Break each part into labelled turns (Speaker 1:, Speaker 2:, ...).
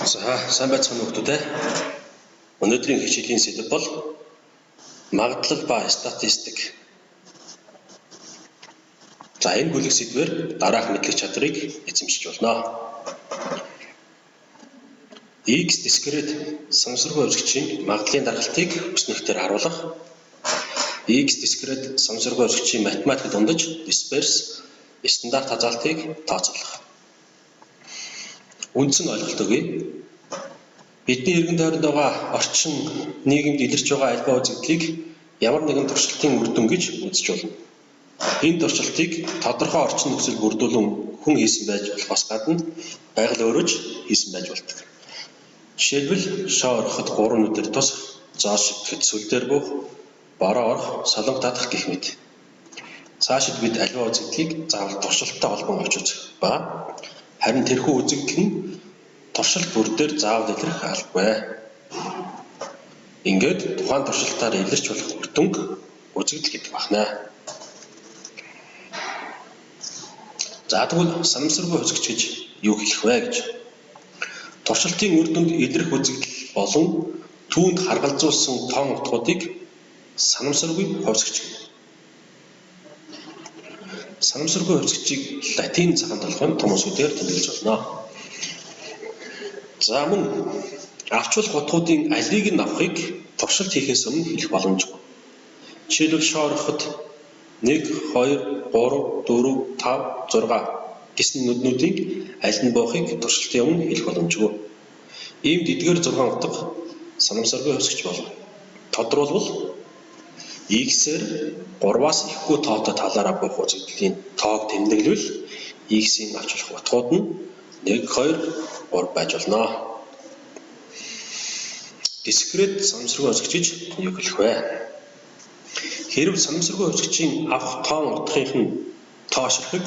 Speaker 1: За сайн байцгаана хүмүүс. Өнөөдрийн хичээлийн сэдэв бол магадлал ба статистик. За энэ бүлэг сэдвээр дараах мэдлэг чадрыг эзэмшиж болно. X дискрет самсаргуу өргөчийн магадлалын даргалтыг өснөхтөр харуулах. X дискрет самсаргуу өргөчийн математик дундаж дисперс стандарт хазаалтыг тооцоолох. Үндсэн ойлголт өгье. Бидний эргэн тойронд байгаа орчин нийгэмд илэрч байгаа альбаа үзэгдлийг ямар нэгэн туршилтын үр дүн гэж үзэж болно. Энэ туршилтыг тодорхой орчин нөхцөл бүрдүүлэн хүн хийсэн байж болохоос гадна байгаль өөрөө ч хийсэн байж болдог. Жишээлбэл шоо ороход 3 өдөр тус, зоос шидэхэд сүл дээр буух, бороо орох, солонго татах гэх мэт. Цаашид бид альбаа үзэгдлийг заавал туршилттай холбон авч үзэх ба харин тэрхүү үзэгдэл нь туршилт бүр дээр заавал илэрх албагүй. Ингээд тухайн туршилтаар илэрч болох үр дүнг үзэгдэл гэдэг байна. За тэгвэл санамсаргүй үзэгч гэж юу хэлэх вэ гэж. Туршилтын үр дүнд илэрх үзэгдэл болон түүнд харгалзуулсан тоон утгуудыг санамсаргүй хувьсгч гэнэ. Санамсаргүй хувьсгчийг латин цагаан толгойн том үсгээр тэмдэглэж болно. За мөн авчвал утгуудын алийг нь авахыг туршилт хийхээс өмнө хэлэх боломжгүй. Жишээлбэл шоо ороход 1, 2, 3, 4, 5, 6 гэсэн нүднүүдийн аль нь боохыг туршилтын өмнө хэлэх боломжгүй. Иймд эдгээр 6 утга санамсаргүй хувьсгч болно. Тодорхойлбол X-ээр 3-аас ихгүй тоотой талаараа буух үзэгдлийн тоог тэмдэглэвэл X-ийн авчрах утгууд нь 1, 2, 3 байж болно. Дискрет санамсаргүй хувьсгч гэж юу хэлэх вэ? Хэрв санамсаргүй хувьсгчийн авах тоон утгынх нь тоошрохыг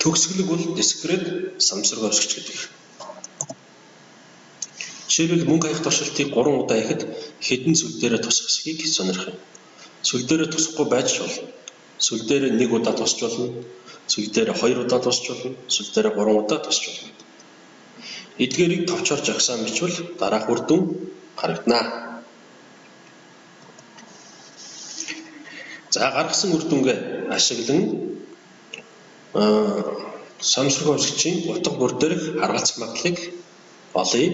Speaker 1: төгсгөлөг бол дискрет санамсаргүй хувьсгч гэдэг. Жишээлбэл мөнгө хаях туршилтыг 3 удаа хийхэд хэдэн сүл дээрээ тусах хэсгийг сонирх юм. Сүл дээрээ тусахгүй байж болно. Сүл дээрээ 1 удаа тусч болно. Сүл дээрээ 2 удаа тусч болно. Сүл дээрээ 3 удаа тусч болно. Эдгээрийг товчоор жагсаан бичвэл дараах үр дүн харагдана. За гаргасан үр дүнгээ ашиглан санамсаргүй хувьсгчийн утга бүр дээрх харгалзах магадлалыг олъё.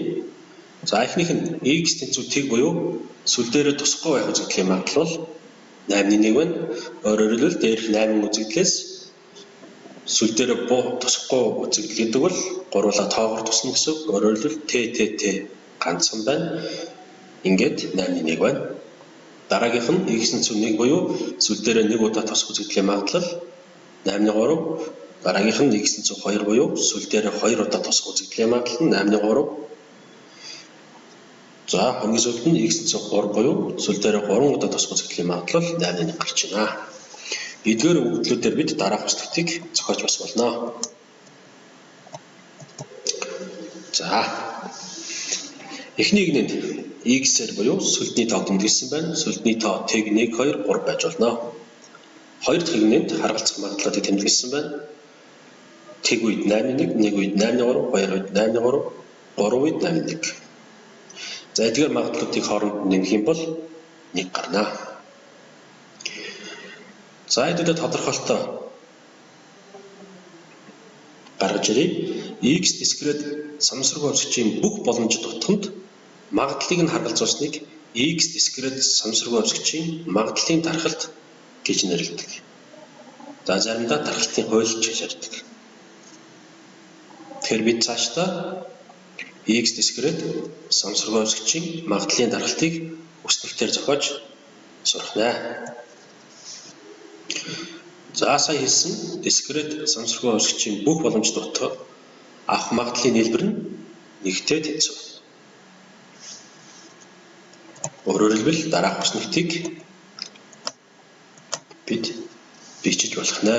Speaker 1: За эхнийх нь X тэнцүү тэг буюу сүл дээрээ тусахгүй байх үзэгдлийн магадлал бол 8-1 байна. Өөрөөр хэлбэл дээрх 8 үзэгдлээс сүл дээрээ тусахгүй үзэгдэл гэдэг бол гуруула тоогоор тусна гэсэн. Өөрөөр хэлбэл T ганцхан байна. Ингээд 8-1 байна. Дараагийнх нь X тэнцүү 1 буюу сүл дээрээ 1 удаа тусах үзэгдлийн магадлал 8-3. Дараагийнх нь X тэнцүү 2 буюу сүл дээрээ 2 удаа тусах үзэгдлийн магадлал 8-3. За хамгийн сүүлд нь X тэнцүү 3 буюу сүл дээрээ 3 удаа тусах үзэгдлийн магадлал 8-1 гарч байна. Эдгээр өгөгдлүүдээр бид дараах үслэгтийг зохиож бас болно. За эхний игнэнд X-ээр буюу сүлдний тоог тэмдэглэсэн байна. Сүлдний тоо тэг 1, 2, 3 байж болно. Хоёр дахь игнэнд харгалзах магадлалыг тэмдэглэсэн байна. Тэг үед 8-1, 1 үед 8-3, 2 үед 8-3, 3 үед 8-1. За эдгээр магадлалуудыг хооронд нэмэх юм бол 1 гарна. За эдгээр тодорхойлолтоо гаргаж ирье. X дискрет санамсаргүй хувьсгчийн бүх боломжит утганд магадлалыг нь харгалзуулсныг X дискрет санамсаргүй хувьсгчийн магадлалын даргалт гэж нэрлэдэг. За заримдаа даргалтын хуульч гэж ярьдаг. Тэгэхээр бид цаашдаа X дискрет санамсаргүй хувьсгчийн магадлалын даргалтыг өснөлтөөр зохиож сурахна. За сая хэлсэн дискрет санамсаргүй хувьсгчийн бүх боломжит утга авах магадлалын нийлбэр нь нэгтэй тэнцүү. Өөрөөр хэлбэл дараах өснөлтийг бид бичиж болох нэ.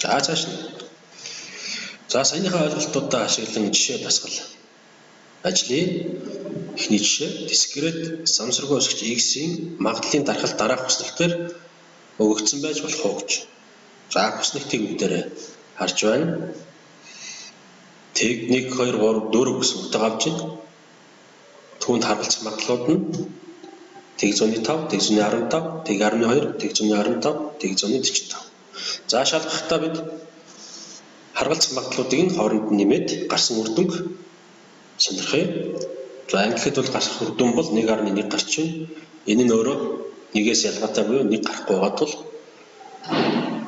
Speaker 1: За цааш нь. За саяныхаа ойлголтуудаа ашиглан жишээ дасгал ажлын эхний жишээ дискрет санамсаргүй хувьсгч X-ийн магадлалын даргалт дараах өснөлтөөр өгөгдсөн байж болох уу гэж. За өснөлтийг бүгдээрээ харж байна. тэг 1 2 3 4 гэсэн утга авч байна. Түүнд харгалзах магадлалууд нь тэг 105, тэг 115, тэг 12, тэг 115, тэг 145. За шалгахдаа бид харгалзах магадлалуудыг нь хооронд нь нэмээд гарсан үр дүнг сонирхъя. За ангилахад бол гарах үр дүн бол 1.1 гарч байна. Энэ нь өөрөө нэгээс ялгаатай буюу 1 гарахгүй байгаа тул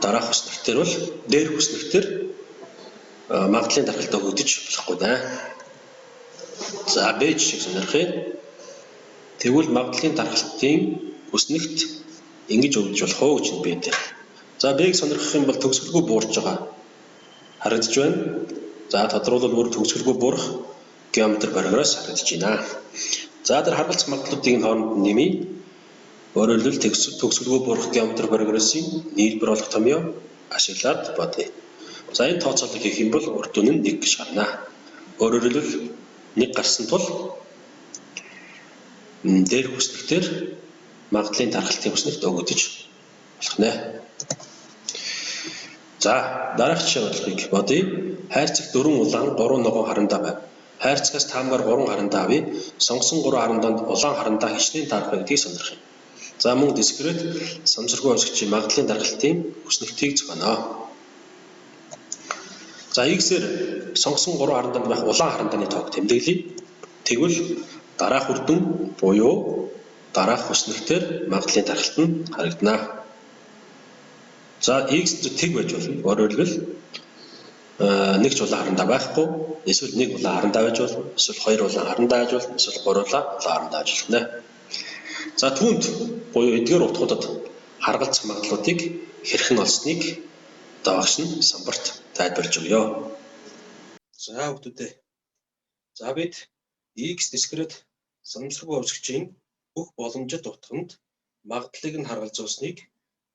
Speaker 1: дараах хүснэгтэр бол дээр хүснэгтэр магадлалын дархалтаа хөдөж болохгүй даа. За Б жишээ сонирхъя. Тэгвэл магадлалын дархалтын хүснэгт ингэж өгдөж болох уу гэж Б дээр. За Б-г сонирхох юм бол төгсгөлгүй буурж байгаа харагдаж байна. За тодруулбал бүр төгсгөлгүй буурах геометр бариграас харагдаж байна. За тэр харгалзах магадлалуудыг нь хооронд нь нэмье. Өөрөөр хэлбэл төгсгөлгүй буурах геометр бариграсын нийлбэр болох томьёо ашиглаад бодъё. За энэ тооцоолыг хийх юм бол урд дүн нь 1 гэж гарна. Өөрөөр хэлбэл 1 гарсан тул дээр хүснэгтэр магадлалын дархалтын хүснэгт өгөгдөж болох нэ. За дараах жишээ бодлогыг бодъё. Хайрцагт 4 улаан 3 ногоон харандаа байв. Хайрцагаас таамгаар 3 харандаа авъя. Сонгосон 3 харандаанд улаан харандаа хичнээн таарах гэдгийг сонирхъя. За мөн дискрет самсаргүй өсгчийн магадлалын дархалтын хүснэгтийг зохионо. За X-ээр сонгосон 3 харандаанд байх улаан харандааны тоог тэмдэглэе. Тэгвэл дараах үр дүн буюу дараах хүснэгтэр магадлалын дархалт нь харагдана. За X тэг байж болно. Өөрөөр хэлбэл нэг ч улаан харандаа байхгүй, эсвэл нэг улаан харандаа байж болно, эсвэл хоёр улаан харандаа байж болно, эсвэл гурван улаан харандаа байж болно. За түүнд буюу эдгээр утгуудад харгалзах магадлалуудыг хэрхэн олсныг доош нь самбарт тайлбарлаж өгье. За хүүхдүүдээ. За бид X дискрет санамсаргүй өсгчийн бүх боломжит утганд магадлалыг нь харгалзуулсныг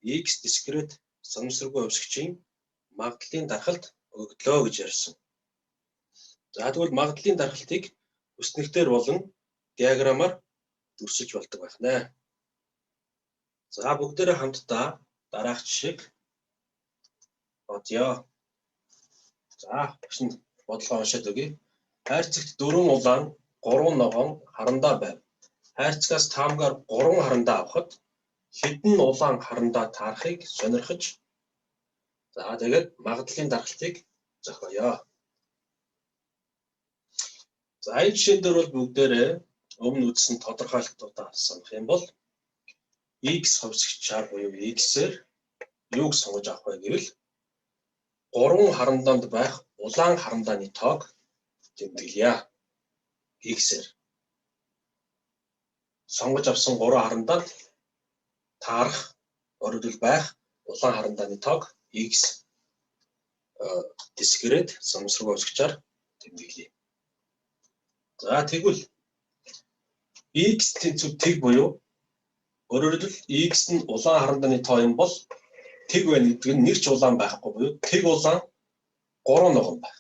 Speaker 1: X дискрет санамсаргүй өсгчийн магадлалын дархалт өгдлөө гэж ярьсан. За тэгвэл магадлалын дархалтыг хүснэгтэр болон диаграмаар дүрсэж болдог байх нэ. За бүгдээрээ хамтдаа дараах жишээг бодъё. За багш нь бодлого уншаад өгье. Хайрцагт 4 улаан 3 ногоон харандаа байв. Хайрцагаас таамгаар 3 харандаа авахад хэдэн улаан харандаа таарахыг сонирхож. За тэгээд магадлалын дархалтыг зохиоё. За энэ жишээн дээр бол бүгдээрээ өмнө үзсэн тодорхойлолтуудаа санах юм бол X хувьсгчаар буюу X-ээр юуг сонгож авах вэ гэвэл 3 харандаанд байх улаан харандааны тоог тэмдэглэе. X-ээр сонгож авсан 3 харандаанд таарах өөрөлдөл байх улаан харандааны тоог X дискрет санамсаргүй өсгчээр тэмдэглэе. За тэгвэл X тэнцвэр тэг буюу өөрөөр хэлбэл X нь улаан харандааны тоо юм бол тэг байна гэдэг нь нэг ч улаан байхгүй буюу тэг улаан 3 ногоон байх.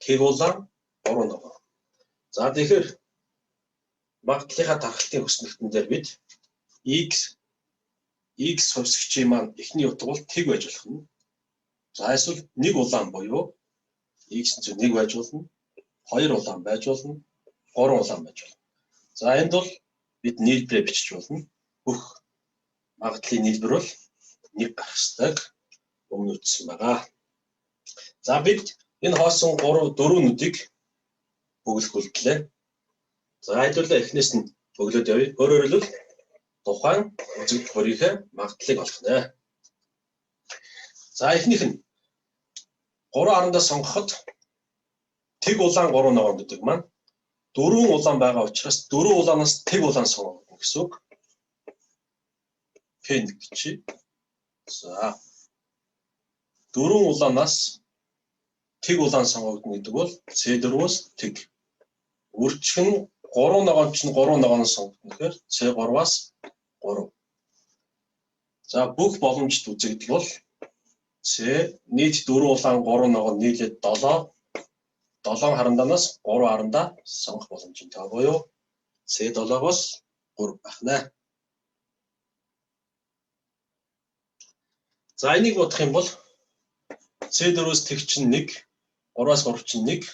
Speaker 1: Тэг улаан 3 ногоон. За тэгэхээр магадлалынхаа дархалтын хүснэгтэн дээр бид X хувьсгчийн маань эхний утга бол тэг байж болох нь. За эсвэл нэг улаан буюу X нь 1 байж болно, 2 улаан байж болно, 3 улаан байж болно. За энд бол бид нийлбэрээ бичиж болно. Бүх магадлалын нийлбэр бол 1 гарах ёстойг өмнө үзсэн байгаа. За бид энэ хоосон 4 нүдийг бөглөхүүллээ. За хэдүүлээ эхнээс нь бөглөөд явъя. Өөрөөр хэлбэл тухайн үзэгдэх бүрийнхээ магадлалыг олох нэ. За эхнийх нь 3 харандаа сонгоход тэг улаан 3 ногоон гэдэг маань 4 улаан байгаа учраас 4 улаанаас тэг улаан сонгогдно гэсэн үг. П1 бичиж. За 4 улаанаас тэг улаан сонгогдно гэдэг бол C4-өөс тэг. Үрчхэн 3 ногоон чинь 3 ногоон сонгогдно гэхээр C3-аас 3. За бүх боломжит үзэгдэл бол C нийт 4 улаан 3 ногоон нийлээд 7 харандаанаас 3 харандаа сонгох боломжтой буюу C7-оос 3 байх нэ. За энийг бодох юм бол C4-өөс тэг чинь 1, 3-аас 31,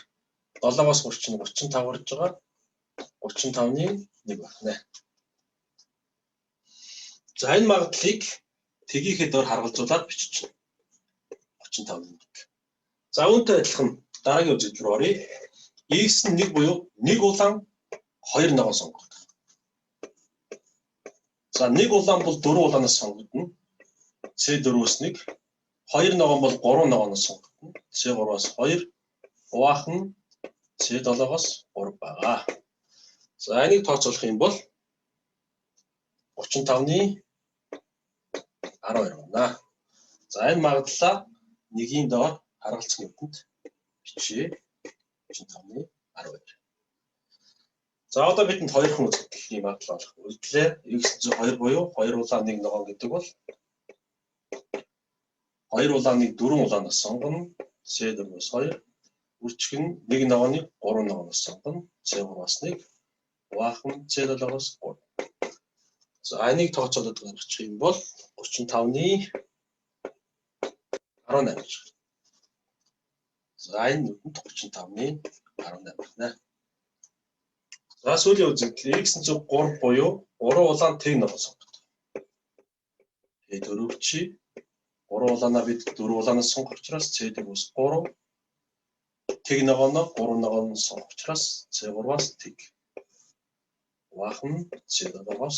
Speaker 1: 7-оос 30 35 гарч байгаа. 35-ны 1 байна. За энэ магадлалыг тгийхэд ор харгалзуулаад бичиж байна. 35-ны 1. За үүнтэй адилхан дараагийн үзэгдэл рүү оръё. X нь 1 буюу 1 улаан 2 ногоон сонгогдох. За 1 улаан бол 4 улаанаас сонгогдно. C4-өөс 1. 2 ногоон бол 3 ногооноос сонгогдно. C3-аас 2. Уваахан C7-оос 3 байгаа. За энийг тооцоолох юм бол 35-ны 12 байна. За энэ магадлалаа нэгийн доор харгалзах нүдэнд бичье. 35-ны 12. За одоо бидэнд хоёрхан үзэгдэлийн магадлал олох үйлдэлээ. X2 буюу 2 улаан 1 ногоон гэдэг бол 2 улааныг 4 улаанаас сонгоно. C4-өөс 2. Үржих нь 1 ногооныг 3 ногооноос сонгоно. C3-аас 1. Уваахан C7-оос 3. За энийг тооцоолоод гаргачих юм бол 35-ны 18 гэж. За энэ нүдэнд 35-ны 18 байна. За сүүлийн үзэгдэл X3 буюу 3 улаан тэг ногоон сонгогдох. Тэгээд 4 чи 3 улаанаа бид 4 улаанаас сонгох учраас C4-өөс 3. Тэг ногооноо 3 ногоон сонгох учраас C3-аас тэг. Уваахан C7-оос.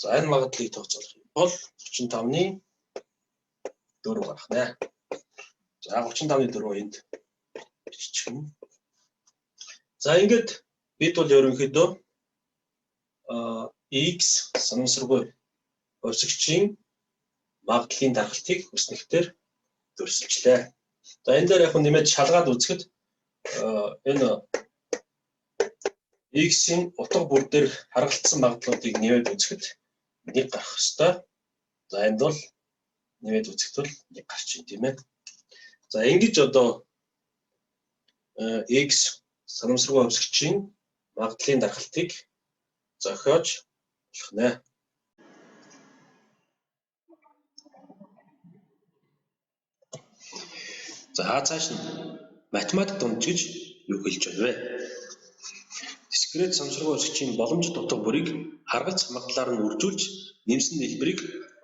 Speaker 1: За энэ магадлалыг тооцоолох юм бол 35-ны 4 гарах нэ. За 35-ны 4 энд биччихнэ. За ингээд бид бол ерөнхийдөө X санамсаргүй хувьсгчийн магадлалын даргалтыг хүснэгтэр зөрчилжлээ. За энэ дээр яг нэмээд шалгаад үзэхэд энэ X-ийн утга бүр дээр харгалцсан магадлалуудыг нэмээд үзэхэд 1 гарах ёстой. За энд бол нэмээд үзэхэд бол 1 гарч ийн тийм ээ. За ингэж одоо X санамсаргүй хувьсгчийн магадлалын даргалтыг зохиож болох нэ. За цааш нь математик дундч гэж юу хэлж байна вэ? Дискрет санамсаргүй хувьсгчийн боломжит утга бүрийг харгалзах магадлалаар нь үржүүлж нэмсэн хэлбэрийг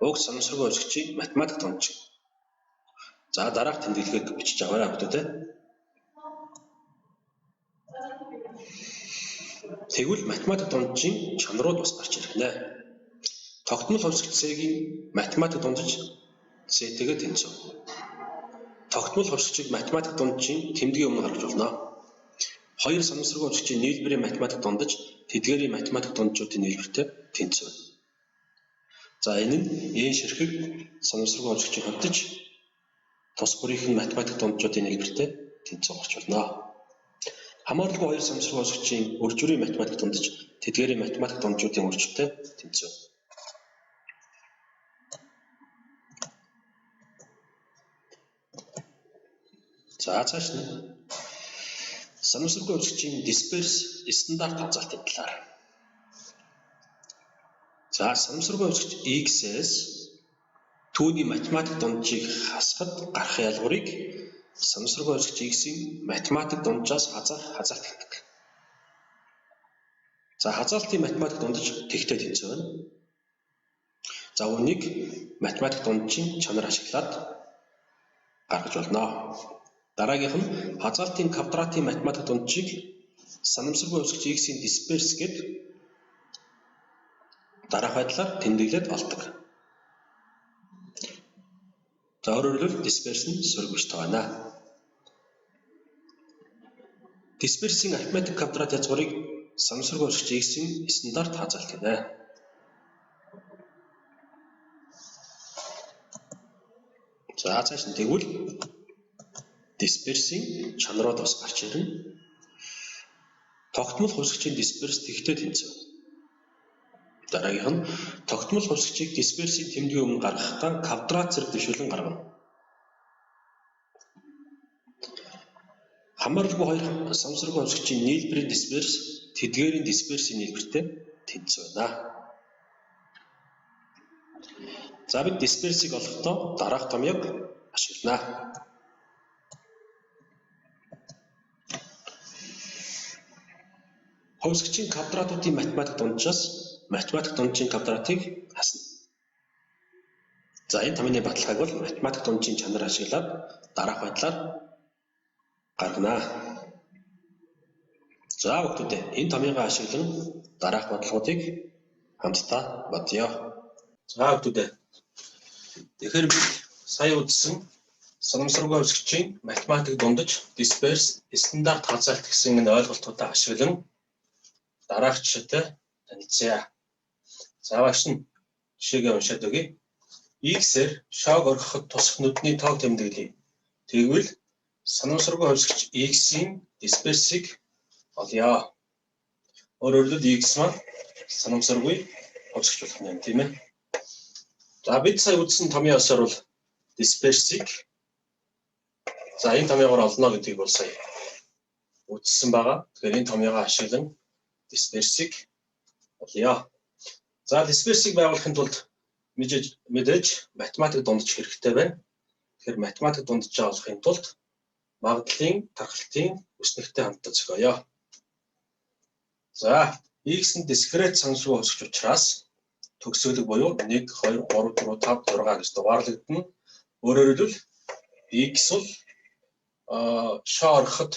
Speaker 1: уг санамсаргүй хувьсгчийн математик дундч. За дараах тэмдэглэгийг бичиж аваарай хүүхдүүд. Тэгвэл математик дундчийн чанарууд бас гарч ирэх нэ. Тогтмол хувьсгч C-ийн математик дундч C-тэйгээ тэнцв. Тогтмол хувьсгчийг математик дундчийн тэмдгийн өмнө гаргаж болно. Хоёр санамсаргүй хувьсгчийн нийлбэрийн математик дундаж тэдгээрийн математик дундчуудын нийлбэртэй тэнцв. За энэ нь энэ ширхэг санамсаргүй хувьсгчийг хөвдөж тус бүрийн математик дундчуудын нийлбэртэй тэнцв гарч болно. Хамааралгүй хоёр санамсаргүй хувьсгчийн үржүүрийн математик дундаж тэдгээрийн математик дундчуудын үржүүртэй тэнцв. За цааш нь санамсаргүй хувьсгчийн дисперс стандарт хязгаартын талаар. За санамсаргүй хувьсгч X-с түүний математик дунджийг хасахад гарах ялгуурыг санамсаргүй хувьсгч X-ийн математик дунджаас хазаалт гэдэг. За хазаалтын математик дундаж тэгтэй тэнцвэр байна. За үүнийг математик дунджийн чанар ашиглаад гаргаж болно. Дараагийнх нь хазаалтын квадратын математик дунджийг санамсаргүй хувьсгч X-ийн дисперс гэд дараах байдлаар тэмдэглээд олдог. За өөрөөр хэлбэл дисперс нь сөргөжтэй байна. Дисперсийн арифметик квадрат язгуурыг санамсаргүй хувьсгч X-ийн стандарт хазаалт гэнэ. За цааш нь тэгвэл дисперсийн чанарууд бас гарч ирнэ. Тогтмол хувьсгчийн дисперс тэгтэй тэнцв. Дараагийнх нь тогтмол хувьсгчийг дисперсийн тэмдгийн өмнө гаргахдаа квадрат зэрэг дэвшүүлэн гаргана. Хамааралгүй хоёр санамсаргүй хувьсгчийн нийлбэрийн дисперс тэдгээрийн дисперсийн нийлбэртэй тэнцв байна. За бид дисперсийг олохдоо дараах томьёог ашиглана. Хувьсгчийн квадратуудын математик дунджаас математик дунджийн квадратыг хасна. За энэ томьёоны баталгааг бол математик дунджийн чанар ашиглаад дараах байдлаар гаргана. За хүүхдүүд энэ томьёогоо ашиглан дараах бодлогуудыг хамтдаа бодъё. За хүүхдүүд тэгэхээр бид сая үзсэн санамсаргүй хувьсгчийн математик дундаж disperse стандарт хазаалт гэсэн энэ ойлголтуудаа ашиглан дараах жишээтэй танилцъя. За багш нь жишээгээ уншаад өгье. X-ээр шог орхиход тусах нүдний тоог тэмдэглэе. Тэгвэл санамсаргүй хувьсгч X-ийн disperse-ийг олъё. Өөрөөр хэлбэл X маань санамсаргүй хувьсгч болох юм тийм ээ. За бид сая үзсэн томьёо осоор бол disperse-ийг за энэ томьёогоор олно гэдгийг бол сая үзсэн байгаа. Тэгэхээр энэ томьёогоо ашиглан disperse-ийг олъё. За disperse-ийг байгуулахын тулд мэдээж математик дундаж хэрэгтэй байна. Тэгэхээр математик дунджаа олохын тулд магадлалын тархалтын үснэгтэй хамтдаа зохиоё. За X нь дискрет санамсаргүй хувьсгч учраас төгсгөлөг буюу 1 2 3 4 5 6 гэж дугаарлагдана. Өөрөөр хэлбэл X бол шоо ороход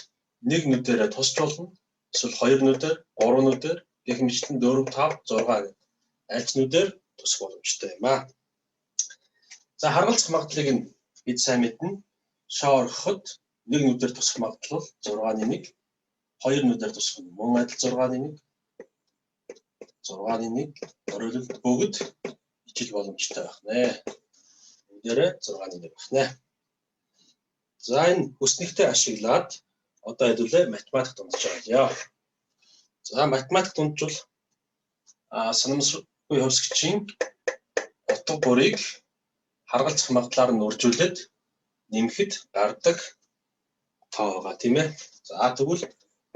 Speaker 1: нэг нүдээрээ тусч болно. Эсвэл хоёр нүдээр, гурван нүдээр, гэх мэтлэн 4 5 6 гэдэг аль ч нүдээр тусах боломжтой юм аа. За харгалзах магадлалыг нь бид сайн мэднэ. Шоо ороход нэг нүдээр тусах магадлал 6-ны 1, хоёр нүдээр тусах нь мөн адил 6-ны 1, 6-ны 1 өөрөлд бүгд ижил боломжтой байх нэ. Эндээрээ 6-ны 1 байх нэ. За энэ үснэгтэй ашиглаад одоо хэдүүлээ математик дундаж авъя. За математик дундажвал санамсаргүй хувьсгчийн утга бүрийг харгалзах магадлалаар нь үржүүлээд нэмэхэд гардаг тоо байгаа тийм ээ. За тэгвэл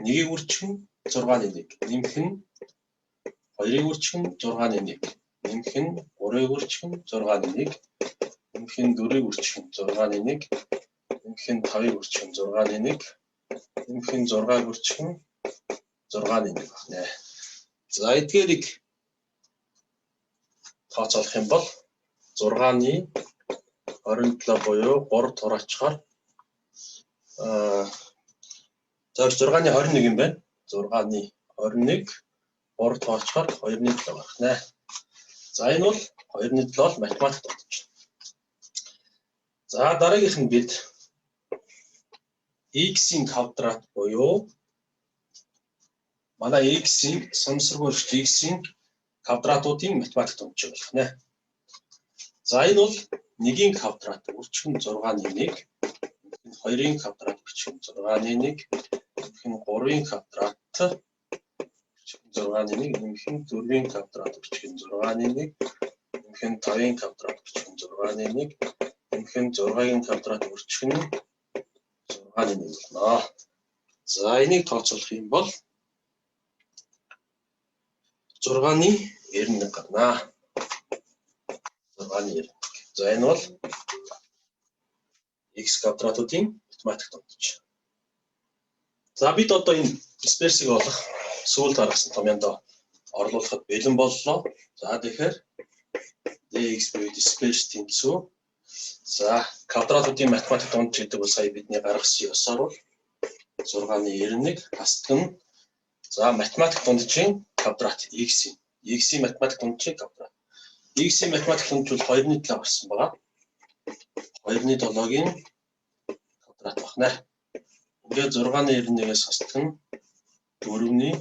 Speaker 1: 1-ийг үржих нь 6-ны 1, нэмэх нь 2-ыг үржих нь 6-ны 1, нэмэх нь 3-ыг үржих нь 6-ны 1, нэмэх нь 4-ыг үржих нь 6-ны 1, нэмэх нь 5-ыг үржих нь 6-ны 1, нэмэх нь 6-ыг үржих нь 6-ны 1 байна. За эдгээрийг тооцоолох юм бол 6-ны 27 буюу 3 тураачаар за 6-ны 21 юм байна. 6-ны 21 3 тооцоолохоор 2-ны 7 гарах нэ. За энэ бол 2-ны 7 бол математик дутаж байна. За дараагийнх нь бид X-ийн квадрат буюу манай X-ийн санамсаргүй хувьсгч X-ийн квадратуудын математик дундаж болох нэ. За энэ бол 1-ийн квадрат үржих нь 6-ны 1, 2-ын квадрат үржих нь 6-ны 1, 3-ын квадрат үржих нь 6-ны 1, 4-ийн квадрат үржих нь 6-ны 1, 5-ын квадрат үржих нь 6-ны 1, 6-ын квадрат үржих нь 6-ны 1 болно. За энийг тооцоолох юм бол 6-ны 91 гарна. 6-ны 91. За энэ бол X квадратуудын математик дундаж. За бид одоо энэ disperse-ийг олох сүүлд гаргасан томьёонд орлуулахад бэлэн боллоо. За тэгэхээр dx буюу disperse тэнцүү. За квадратуудын математик дундаж гэдэг бол сая бидний гаргасан ёсоор бол 6-ны 91 хасдаг нь за математик дунджийн квадрат X-ийн математик дунджийн квадрат. X-ийн математик дундаж бол 2-ны 7 гарсан байгаа. 2-ны 7-гийн квадрат байна. Ингээд 6-ны 91-ээс хасдаг нь 4-ний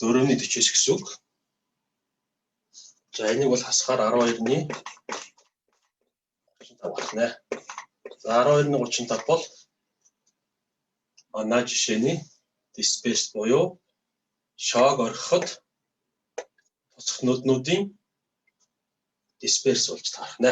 Speaker 1: 40-с гэсэн үг. За энийг бол хасахаар 12-ны 35 байна. За 12-ны 35 бол манай жишээний disperse буюу шог орхиход тусах нүднүүдийн disperse болж таарах нэ.